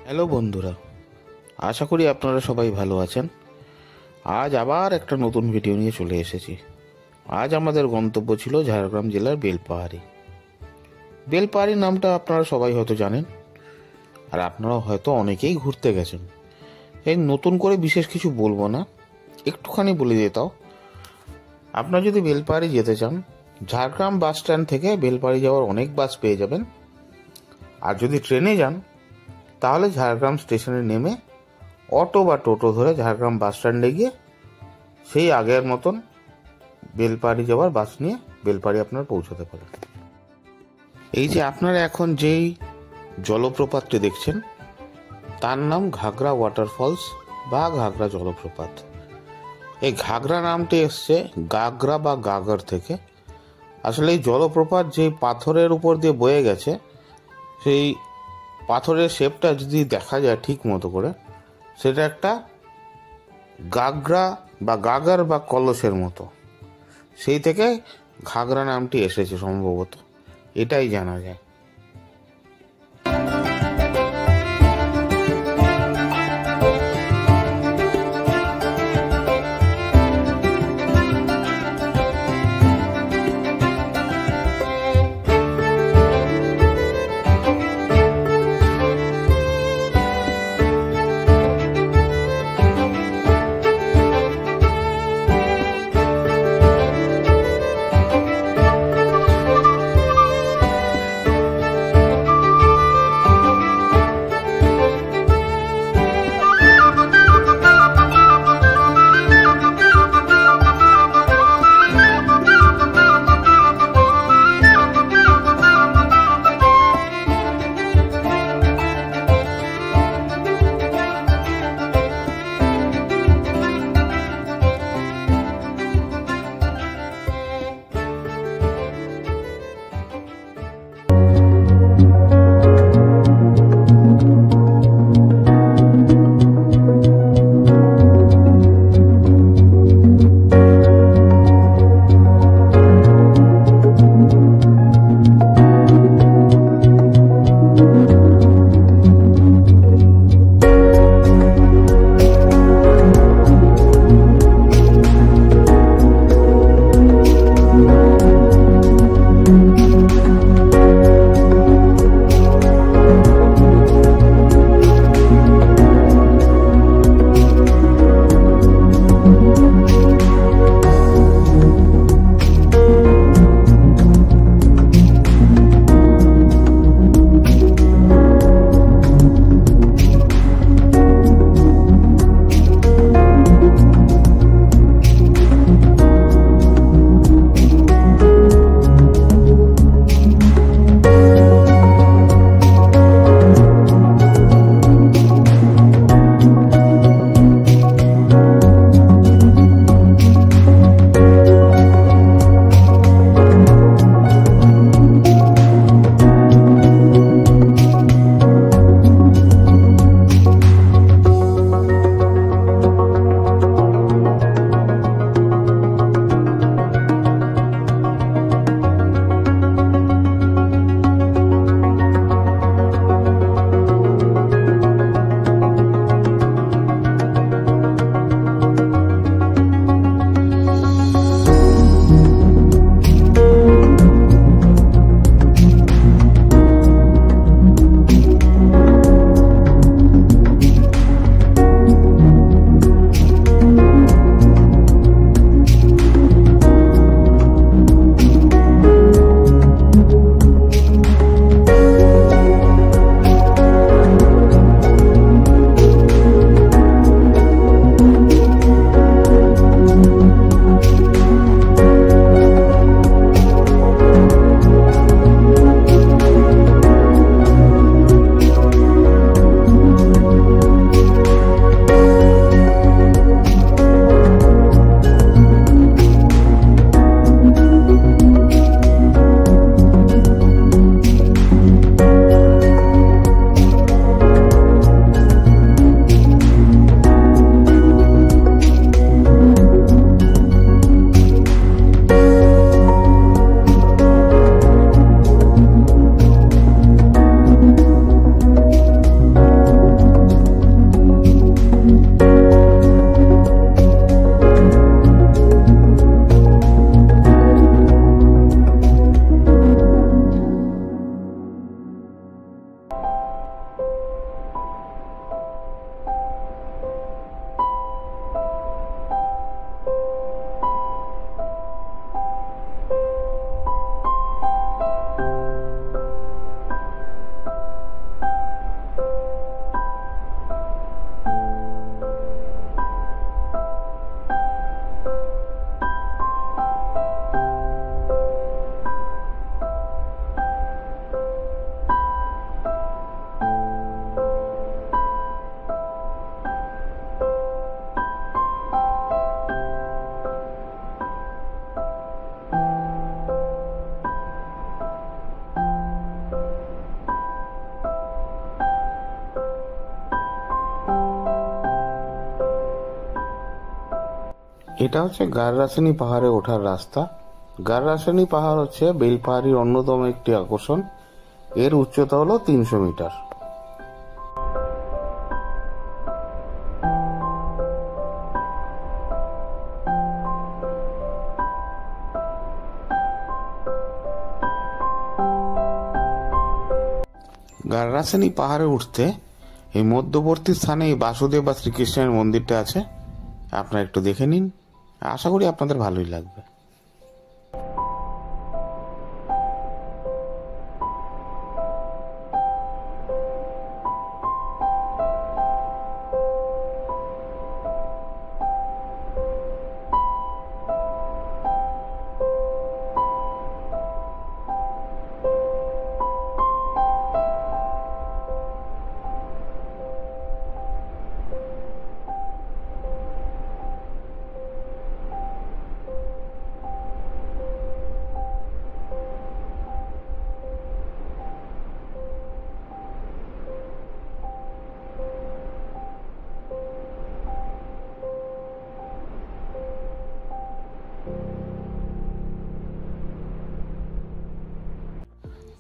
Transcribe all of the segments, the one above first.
Hello বন্ধুরা, আশা করি আপনারা সবাই ভালো আছেন। আজ আবার একটা নতুন ভিডিও নিয়ে চলে এসেছি। আজ আমাদের গন্তব্য ছিল ঝাড়গ্রাম জেলার বেলপাহাড়ি। বেলপাহাড়ি নামটা আপনারা সবাই হয়তো জানেন, আর আপনারা হয়তো অনেকেই ঘুরতে গেছেন। এই নতুন করে বিশেষ কিছু বলবো না, একটুখানি বলে দিতাও। আপনারা যদি বেলপাহাড়ি যেতে চান, ঝাড়গ্রাম বাস স্ট্যান্ড থেকে বেলপাহাড়ি যাওয়ার অনেক বাস পেয়ে যাবেন। আর যদি ট্রেনে যান তাহলে ঝাড়গ্রাম স্টেশনে নেমে অটো বা টোটো ধরে ঝাড়গ্রাম বাস স্ট্যান্ডে গিয়ে সেই আগের মতন বেলপাহাড়ি যাওয়ার বাস নিয়ে বেলপাহাড়ি আপনারা পৌঁছতে পারেন। এই যে আপনারা এখন যেই জলপ্রপাতটি দেখছেন তার নাম ঘাগরা ওয়াটারফলস বা ঘাগরা জলপ্রপাত। এই ঘাগরা নামটি এসছে গাগরা বা গাগর থেকে। আসলে এই জলপ্রপাত যে পাথরের উপর দিয়ে বয়ে গেছে, সেই পাথরের শেপটা যদি দেখা যায় ঠিক মতো করে, সেটা একটা গাগরা বা গাগর বা কলসের মতো। সেই থেকে ঘাগরা নামটি এসেছে সম্ভবত, এটাই জানা যায়। এটা হচ্ছে গাররাসানি পাহাড়ে ওঠার রাস্তা। গাররাসানি পাহাড় হচ্ছে বেলপাহাড়ির অন্যতম একটি আকর্ষণ। এর উচ্চতা হলো 300 মিটার। গাররাসানি পাহাড়ে উঠতে এই মধ্যবর্তী স্থানে এই বাসুদেব বা শ্রীকৃষ্ণের মন্দিরটা আছে, আপনারা একটু দেখে নিন। আশা করি আপনাদের ভালোই লাগবে।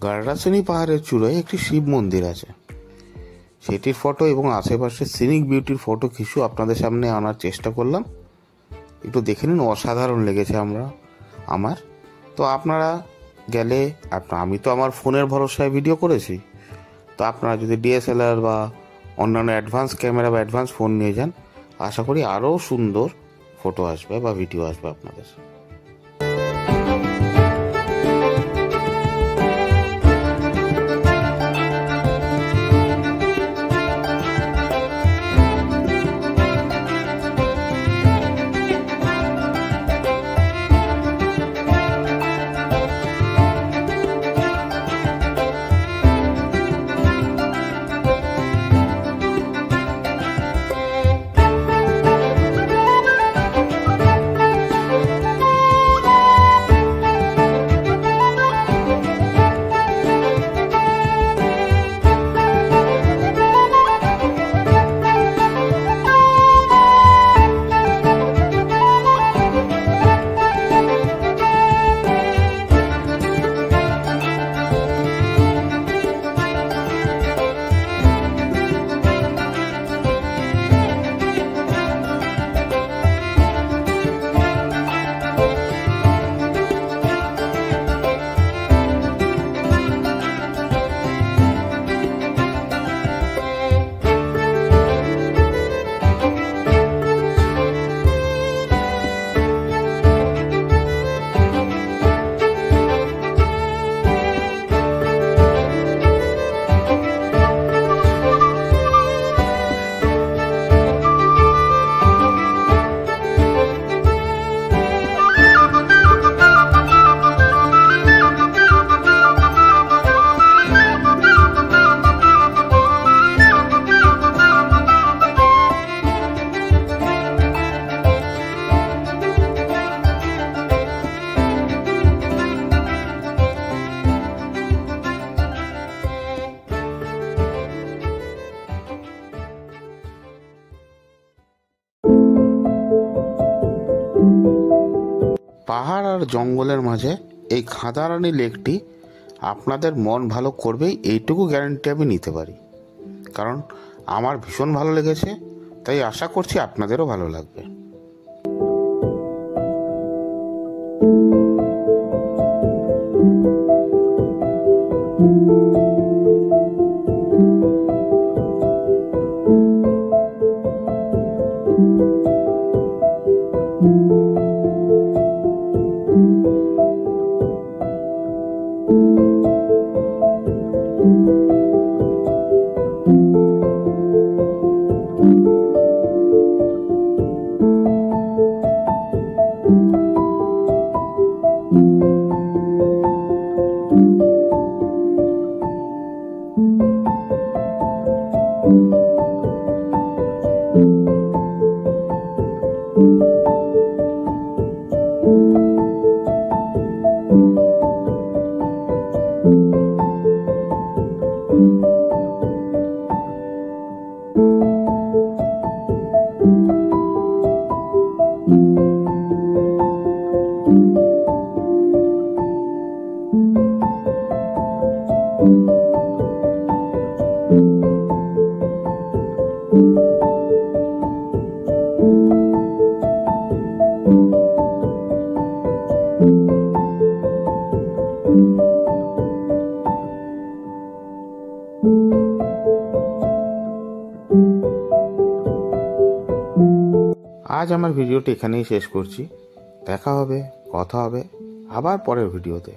গাররাসানি পাহাড়ের চূড়ায় একটি শিব মন্দির আছে। সেটির ফটো এবং আশেপাশের সিনিক বিউটির ফটো কিছু আপনাদের সামনে আনার চেষ্টা করলাম। একটু দেখে নিন, অসাধারণ লেগেছে আমার। তো আপনারা গেলে, আমি তো আমার ফোনের ভরসায় ভিডিও করেছি, তো আপনারা যদি ডিএসএলআর বা অন্যান্য অ্যাডভান্স ক্যামেরা বা অ্যাডভান্স ফোন নিয়ে যান, আশা করি আরও সুন্দর ফটো আসবে বা ভিডিও আসবে আপনাদের। পাহাড় আর জঙ্গলের মাঝে এই খাদারানি লেকটি আপনাদের মন ভালো করবেই, এইটুকু গ্যারান্টি আমি নিতে পারি। কারণ আমার ভীষণ ভালো লেগেছে, তাই আশা করছি আপনাদেরও ভালো লাগবে। Thank you. আজ আমার ভিডিওটি এখানেই শেষ করছি। দেখা হবে, কথা হবে আবার পরের ভিডিওতে।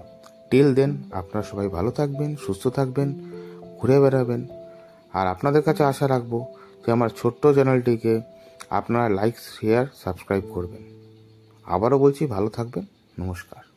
টিল দেন আপনারা সবাই ভালো থাকবেন, সুস্থ থাকবেন, ঘুরে বেড়াবেন। আর আপনাদের কাছে আশা রাখবো যে আমার ছোট্ট চ্যানেলটিকে আপনারা লাইক, শেয়ার, সাবস্ক্রাইব করবেন। আবারও বলছি, ভালো থাকবেন। নমস্কার।